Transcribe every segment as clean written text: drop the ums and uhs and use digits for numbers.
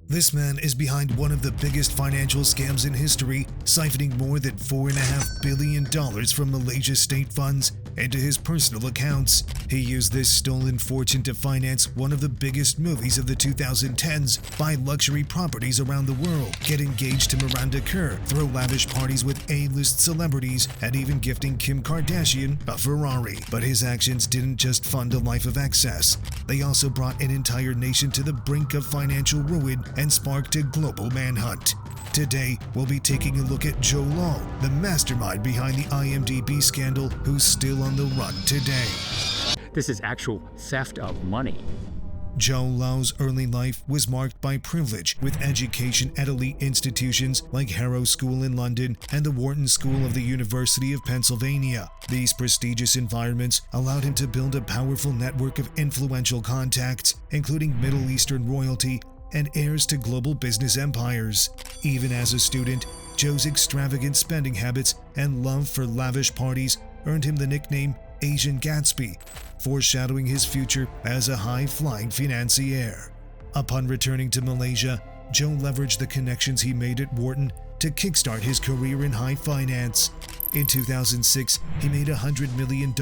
This man is behind one of the biggest financial scams in history, siphoning more than $4.5 billion from Malaysia's state funds into his personal accounts. He used this stolen fortune to finance one of the biggest movies of the 2010s, buy luxury properties around the world, get engaged to Miranda Kerr, throw lavish parties with A-list celebrities, and even gifting Kim Kardashian a Ferrari. But his actions didn't just fund a life of excess. They also brought an entire nation to the brink of financial ruin and sparked a global manhunt. Today, we'll be taking a look at Jho Low, the mastermind behind the IMDb scandal, who's still on the run today. This is actual theft of money. Jho Low's early life was marked by privilege, with education at elite institutions like Harrow School in London and the Wharton School of the University of Pennsylvania. These prestigious environments allowed him to build a powerful network of influential contacts, including Middle Eastern royalty and heirs to global business empires. Even as a student, Jho's extravagant spending habits and love for lavish parties earned him the nickname Asian Gatsby, foreshadowing his future as a high-flying financier. Upon returning to Malaysia, Jho leveraged the connections he made at Wharton to kickstart his career in high finance. In 2006, he made $100 million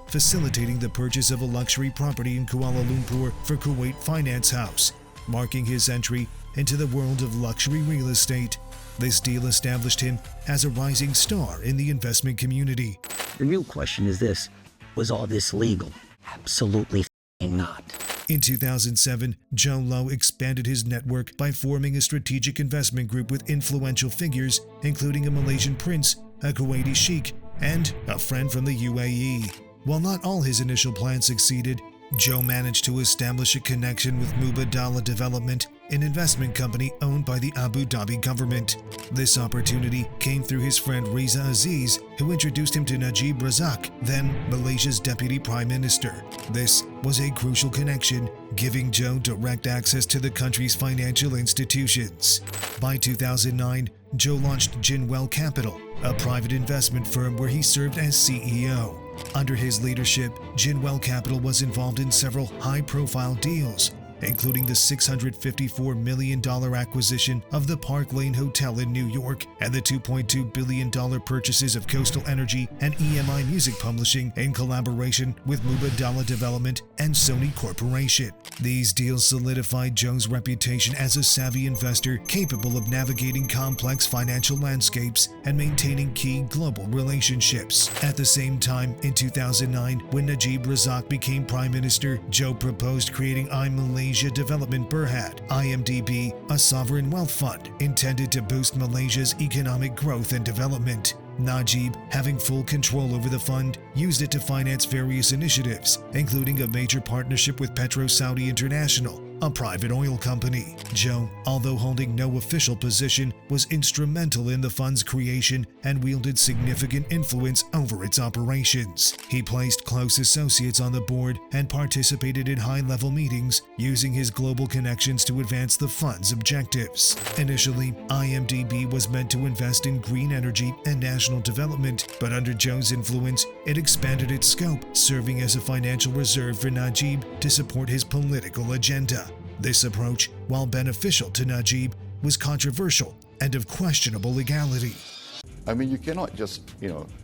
facilitating the purchase of a luxury property in Kuala Lumpur for Kuwait Finance House, marking his entry into the world of luxury real estate. This deal established him as a rising star in the investment community. The real question is this: was all this legal? Absolutely not. In 2007, Jho Low expanded his network by forming a strategic investment group with influential figures, including a Malaysian prince, a Kuwaiti sheikh, and a friend from the UAE. While not all his initial plans succeeded, Jho managed to establish a connection with Mubadala Development, an investment company owned by the Abu Dhabi government. This opportunity came through his friend Reza Aziz, who introduced him to Najib Razak, then Malaysia's deputy prime minister. This was a crucial connection, giving Jho direct access to the country's financial institutions. By 2009, Jho launched Jinwell Capital, a private investment firm where he served as CEO. Under his leadership, Jinwell Capital was involved in several high-profile deals, including the $654 million acquisition of the Park Lane Hotel in New York and the $2.2 billion purchases of Coastal Energy and EMI Music Publishing in collaboration with Mubadala Development and Sony Corporation. These deals solidified Jho's reputation as a savvy investor capable of navigating complex financial landscapes and maintaining key global relationships. At the same time, in 2009, when Najib Razak became Prime Minister, Jho proposed creating Malaysia Development Berhad, IMDb, a sovereign wealth fund intended to boost Malaysia's economic growth and development. Najib, having full control over the fund, used it to finance various initiatives, including a major partnership with Petro Saudi International, a private oil company. Jho, although holding no official position, was instrumental in the fund's creation and wielded significant influence over its operations. He placed close associates on the board and participated in high-level meetings, using his global connections to advance the fund's objectives. Initially, IMDb was meant to invest in green energy and national development, but under Jho's influence, it expanded its scope, serving as a financial reserve for Najib to support his political agenda. This approach, while beneficial to Najib, was controversial and of questionable legality. I mean, you cannot just,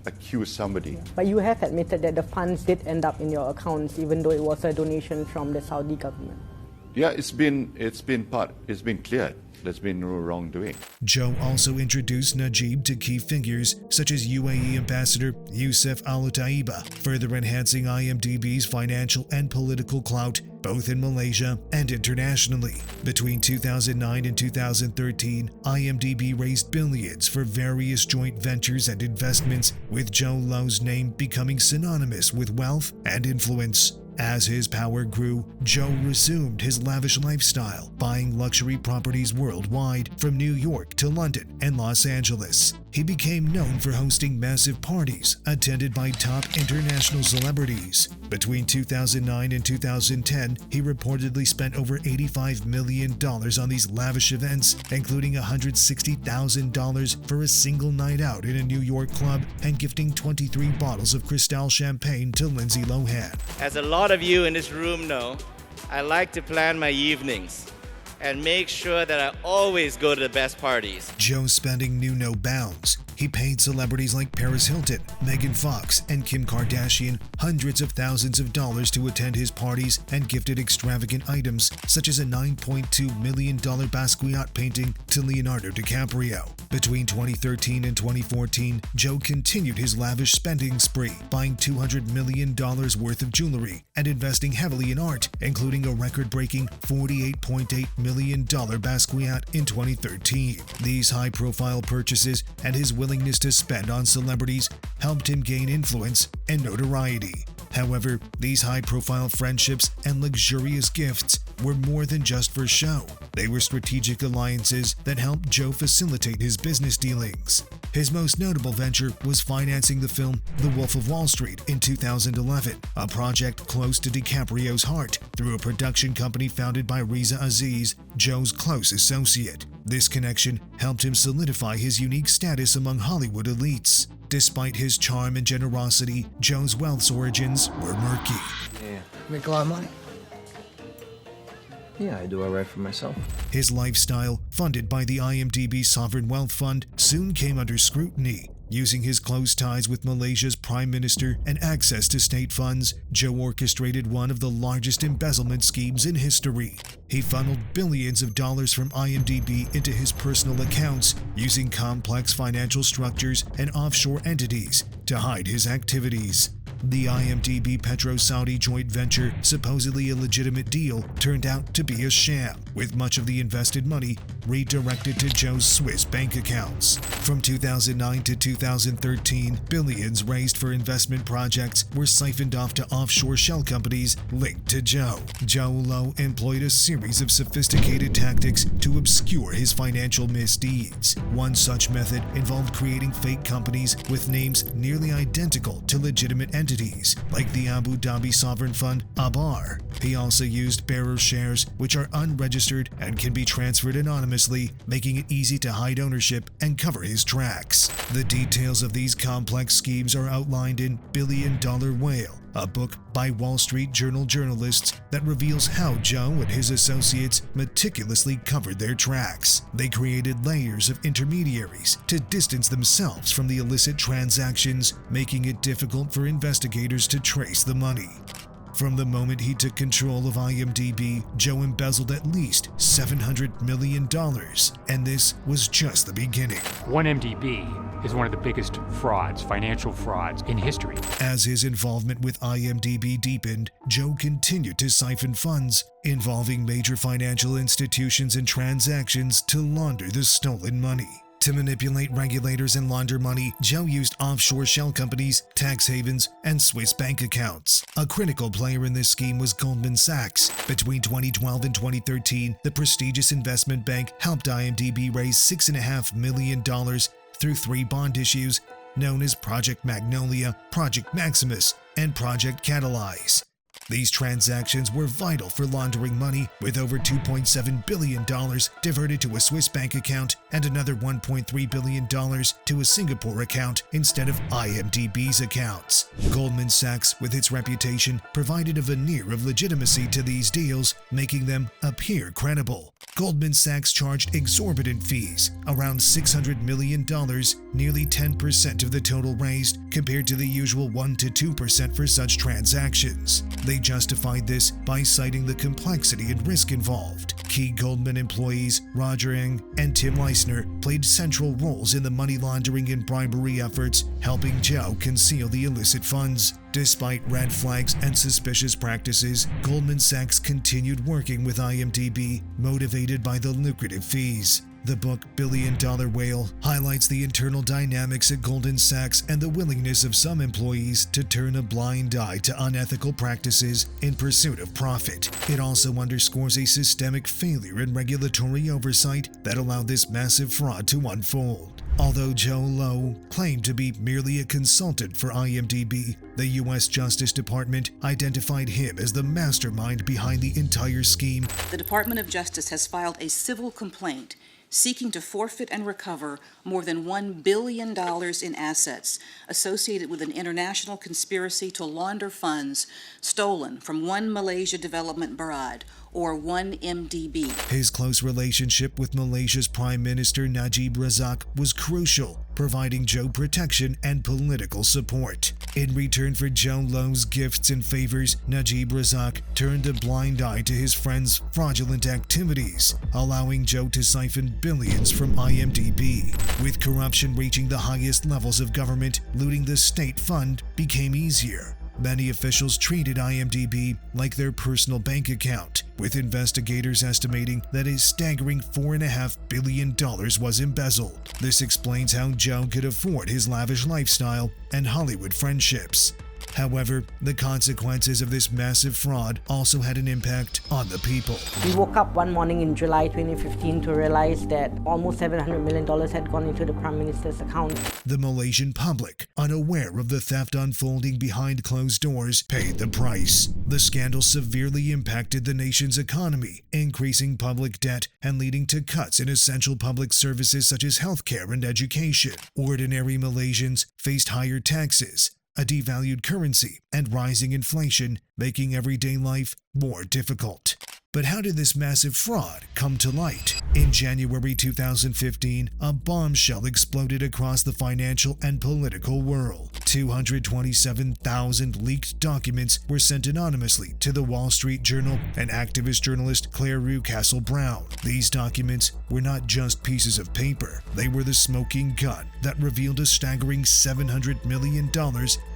accuse somebody. But you have admitted that the funds did end up in your accounts, even though it was a donation from the Saudi government. Yeah, it's been cleared. There's been no wrongdoing. Jho also introduced Najib to key figures such as UAE Ambassador Youssef Al-Taiba, further enhancing IMDb's financial and political clout both in Malaysia and internationally. Between 2009 and 2013, IMDb raised billions for various joint ventures and investments, with Jho Low's name becoming synonymous with wealth and influence. As his power grew, Jho resumed his lavish lifestyle, buying luxury properties worldwide, from New York to London and Los Angeles. He became known for hosting massive parties attended by top international celebrities. Between 2009 and 2010, he reportedly spent over $85 million on these lavish events, including $160,000 for a single night out in a New York club and gifting 23 bottles of Cristal champagne to Lindsay Lohan. As a lot of you in this room know, I like to plan my evenings. and make sure that I always go to the best parties. Joe's spending knew no bounds. He paid celebrities like Paris Hilton, Megan Fox, and Kim Kardashian hundreds of thousands of dollars to attend his parties and gifted extravagant items such as a $9.2 million Basquiat painting to Leonardo DiCaprio. Between 2013 and 2014, Joe continued his lavish spending spree, buying $200 million worth of jewelry and investing heavily in art, including a record-breaking $48.8 million Basquiat in 2013. These high-profile purchases and his willingness to spend on celebrities helped him gain influence and notoriety. However, these high-profile friendships and luxurious gifts were more than just for show. They were strategic alliances that helped Joe facilitate his business dealings. His most notable venture was financing the film The Wolf of Wall Street in 2011, a project close to DiCaprio's heart, through a production company founded by Riza Aziz, Joe's close associate. This connection helped him solidify his unique status among Hollywood elites. Despite his charm and generosity, Joe's wealth's origins were murky. Yeah. Make a lot of money? Yeah, I do all right for myself. His lifestyle, funded by the IMDb Sovereign Wealth Fund, soon came under scrutiny. Using his close ties with Malaysia's Prime Minister and access to state funds, Joe orchestrated one of the largest embezzlement schemes in history. He funneled billions of dollars from IMDb into his personal accounts, using complex financial structures and offshore entities to hide his activities. The IMDb Petro-Saudi joint venture, supposedly a legitimate deal, turned out to be a sham, with much of the invested money redirected to Joe's Swiss bank accounts. From 2009 to 2013, billions raised for investment projects were siphoned off to offshore shell companies linked to Joe. Jho Low employed a series of sophisticated tactics to obscure his financial misdeeds. One such method involved creating fake companies with names nearly identical to legitimate entities, like the Abu Dhabi sovereign fund ABAR. He also used bearer shares, which are unregistered and can be transferred anonymously, making it easy to hide ownership and cover his tracks. The details of these complex schemes are outlined in Billion Dollar Whale, a book by Wall Street Journal journalists that reveals how Joe and his associates meticulously covered their tracks. They created layers of intermediaries to distance themselves from the illicit transactions, making it difficult for investigators to trace the money. From the moment he took control of IMDb, Joe embezzled at least $700 million, and this was just the beginning. 1MDB is one of the biggest frauds, financial frauds, in history. As his involvement with IMDb deepened, Joe continued to siphon funds, involving major financial institutions and transactions to launder the stolen money. To manipulate regulators and launder money, Joe used offshore shell companies, tax havens, and Swiss bank accounts. A critical player in this scheme was Goldman Sachs. Between 2012 and 2013, the prestigious investment bank helped IMDb raise $6.5 million through 3 bond issues known as Project Magnolia, Project Maximus, and Project Catalyze. These transactions were vital for laundering money, with over $2.7 billion diverted to a Swiss bank account and another $1.3 billion to a Singapore account instead of IMDb's accounts. Goldman Sachs, with its reputation, provided a veneer of legitimacy to these deals, making them appear credible. Goldman Sachs charged exorbitant fees, around $600 million, nearly 10% of the total raised, compared to the usual 1 to 2% for such transactions. They justified this by citing the complexity and risk involved. Key Goldman employees, Roger Ng and Tim Leissner, played central roles in the money laundering and bribery efforts, helping Joe conceal the illicit funds. Despite red flags and suspicious practices, Goldman Sachs continued working with IMDb, motivated by the lucrative fees. The book Billion Dollar Whale highlights the internal dynamics at Goldman Sachs and the willingness of some employees to turn a blind eye to unethical practices in pursuit of profit. It also underscores a systemic failure in regulatory oversight that allowed this massive fraud to unfold. Although Jho Low claimed to be merely a consultant for IMDb, the U.S. Justice Department identified him as the mastermind behind the entire scheme. The Department of Justice has filed a civil complaint seeking to forfeit and recover more than $1 billion in assets associated with an international conspiracy to launder funds stolen from One Malaysia Development Berhad, or 1 MDB. His close relationship with Malaysia's Prime Minister Najib Razak was crucial, providing Jho protection and political support. In return for Jho Low's gifts and favors, Najib Razak turned a blind eye to his friend's fraudulent activities, allowing Jho to siphon billions from IMDb. With corruption reaching the highest levels of government, looting the state fund became easier. Many officials treated IMDb like their personal bank account, with investigators estimating that a staggering $4.5 billion was embezzled. This explains how Jho could afford his lavish lifestyle and Hollywood friendships. However, the consequences of this massive fraud also had an impact on the people. We woke up one morning in July 2015 to realize that almost $700 million had gone into the Prime Minister's account. The Malaysian public, unaware of the theft unfolding behind closed doors, paid the price. The scandal severely impacted the nation's economy, increasing public debt and leading to cuts in essential public services such as healthcare and education. Ordinary Malaysians faced higher taxes, a devalued currency, and rising inflation, making everyday life more difficult. But how did this massive fraud come to light? In January 2015, a bombshell exploded across the financial and political world. 227,000 leaked documents were sent anonymously to the Wall Street Journal and activist journalist Claire Rewcastle-Brown. These documents were not just pieces of paper. They were the smoking gun that revealed a staggering $700 million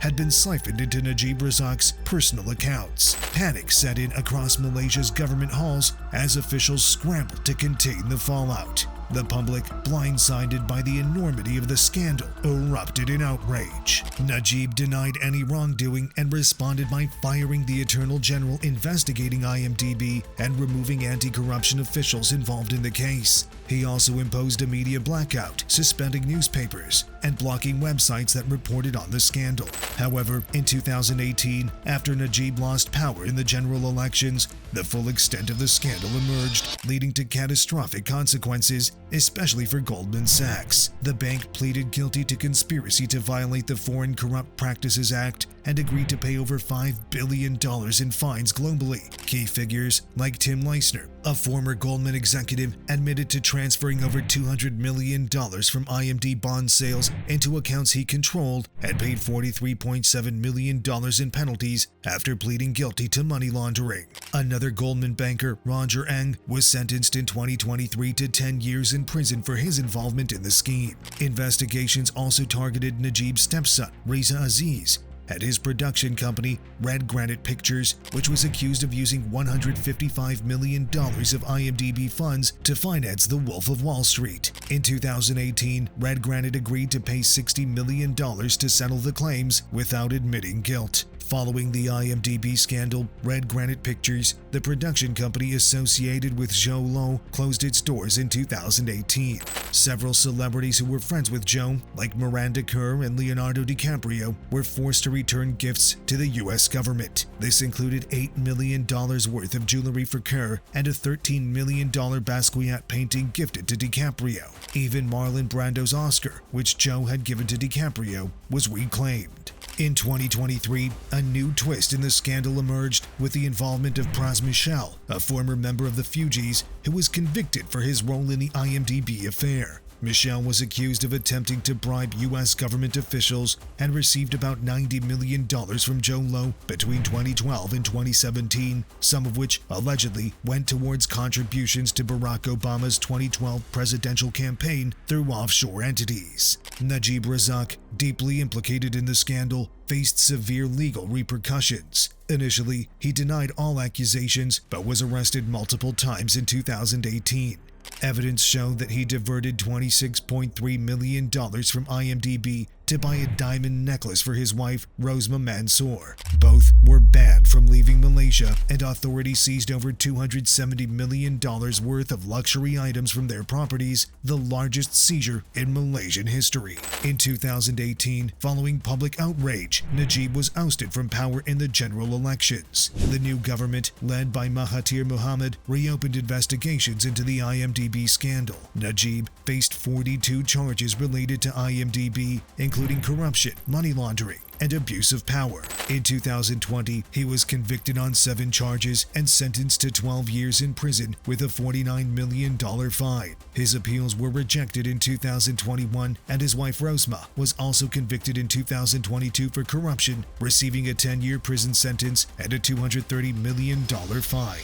had been siphoned into Najib Razak's personal accounts. Panic set in across Malaysia's government halls as officials scrambled to contain the fallout. The public, blindsided by the enormity of the scandal, erupted in outrage. Najib denied any wrongdoing and responded by firing the Attorney General investigating IMDb and removing anti-corruption officials involved in the case. He also imposed a media blackout, suspending newspapers and blocking websites that reported on the scandal. However, in 2018, after Najib lost power in the general elections, the full extent of the scandal emerged, leading to catastrophic consequences, especially for Goldman Sachs. The bank pleaded guilty to conspiracy to violate the Foreign Corrupt Practices Act and agreed to pay over $5 billion in fines globally. Key figures like Tim Leissner, a former Goldman executive, admitted to transferring over $200 million from IMD bond sales into accounts he controlled and paid $43.7 million in penalties after pleading guilty to money laundering. Another Goldman banker, Roger Ng, was sentenced in 2023 to 10 years in prison for his involvement in the scheme. Investigations also targeted Najib's stepson, Reza Aziz, at his production company, Red Granite Pictures, which was accused of using $155 million of IMDb funds to finance The Wolf of Wall Street. In 2018, Red Granite agreed to pay $60 million to settle the claims without admitting guilt. Following the IMDb scandal, Red Granite Pictures, the production company associated with Jho Low, closed its doors in 2018. Several celebrities who were friends with Jho, like Miranda Kerr and Leonardo DiCaprio, were forced to return gifts to the U.S. government. This included $8 million worth of jewelry for Kerr and a $13 million Basquiat painting gifted to DiCaprio. Even Marlon Brando's Oscar, which Jho had given to DiCaprio, was reclaimed. In 2023, a new twist in the scandal emerged with the involvement of Pras Michel, a former member of the Fugees who was convicted for his role in the IMDb affair. Michel was accused of attempting to bribe U.S. government officials and received about $90 million from Jho Low between 2012 and 2017, some of which allegedly went towards contributions to Barack Obama's 2012 presidential campaign through offshore entities. Najib Razak, deeply implicated in the scandal, faced severe legal repercussions. Initially, he denied all accusations but was arrested multiple times in 2018. Evidence showed that he diverted $26.3 million from IMDb to buy a diamond necklace for his wife, Rosma Mansour. Both were banned from leaving Malaysia, and authorities seized over $270 million worth of luxury items from their properties, the largest seizure in Malaysian history. In 2018, following public outrage, Najib was ousted from power in the general elections. The new government, led by Mahathir Mohamad, reopened investigations into the IMDb scandal. Najib faced 42 charges related to IMDb, including including corruption, money laundering, and abuse of power. In 2020, he was convicted on 7 charges and sentenced to 12 years in prison with a $49 million fine. His appeals were rejected in 2021, and his wife Rosma was also convicted in 2022 for corruption, receiving a 10-year prison sentence and a $230 million fine.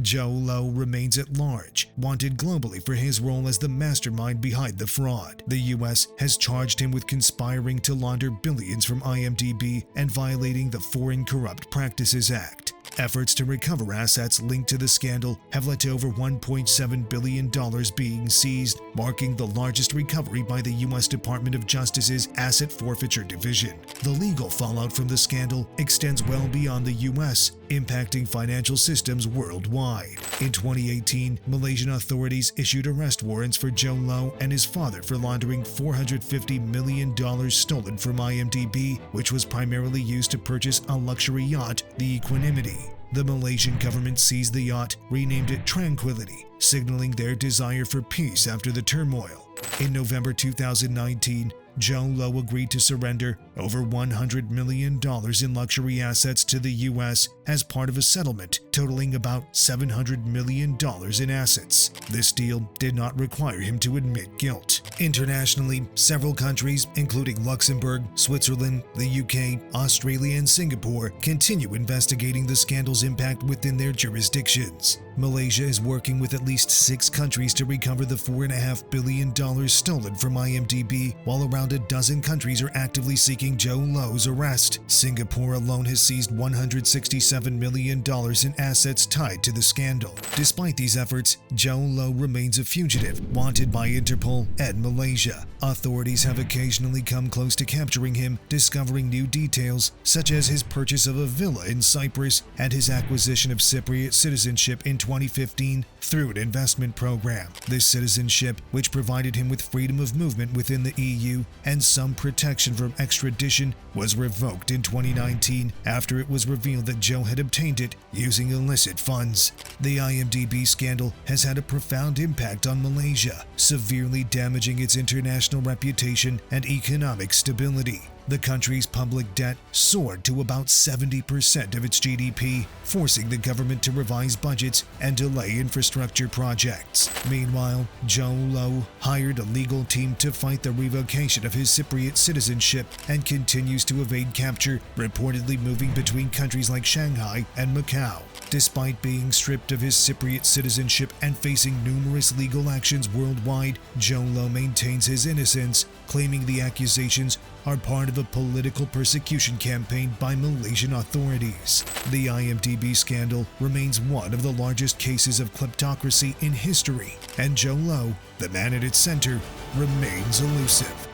Jho Low remains at large, wanted globally for his role as the mastermind behind the fraud. The U.S. has charged him with conspiring to launder billions from IMDb and violating the Foreign Corrupt Practices Act. Efforts to recover assets linked to the scandal have led to over $1.7 billion being seized, marking the largest recovery by the U.S. Department of Justice's Asset Forfeiture Division. The legal fallout from the scandal extends well beyond the U.S., impacting financial systems worldwide. In 2018, Malaysian authorities issued arrest warrants for Jho Low and his father for laundering $450 million stolen from IMDb, which was primarily used to purchase a luxury yacht, the Equanimity. The Malaysian government seized the yacht, renamed it Tranquility, signaling their desire for peace after the turmoil. In November 2019, Jho Low agreed to surrender over $100 million in luxury assets to the U.S. as part of a settlement totaling about $700 million in assets. This deal did not require him to admit guilt. Internationally, several countries, including Luxembourg, Switzerland, the UK, Australia, and Singapore, continue investigating the scandal's impact within their jurisdictions. Malaysia is working with at least 6 countries to recover the $4.5 billion stolen from IMDb, while around a dozen countries are actively seeking Jho Low's arrest. Singapore alone has seized $167 million in assets tied to the scandal. Despite these efforts, Jho Low remains a fugitive, wanted by Interpol and Malaysia. Authorities have occasionally come close to capturing him, discovering new details, such as his purchase of a villa in Cyprus and his acquisition of Cypriot citizenship in 2015 through an investment program. This citizenship, which provided him with freedom of movement within the EU and some protection from extradition, was revoked in 2019 after it was revealed that Jho had obtained it using illicit funds. The IMDb scandal has had a profound impact on Malaysia, severely damaging its international reputation and economic stability. The country's public debt soared to about 70% of its GDP, forcing the government to revise budgets and delay infrastructure projects. Meanwhile, Jho Low hired a legal team to fight the revocation of his Cypriot citizenship and continues to evade capture, reportedly moving between countries like Shanghai and Macau. Despite being stripped of his Cypriot citizenship and facing numerous legal actions worldwide, Jho Low maintains his innocence, claiming the accusations are part of a political persecution campaign by Malaysian authorities. The IMDb scandal remains one of the largest cases of kleptocracy in history, and Jho Low, the man at its center, remains elusive.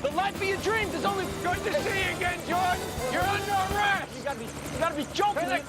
The life of your dreams is only good to see you again, George. You're under arrest. You gotta be joking.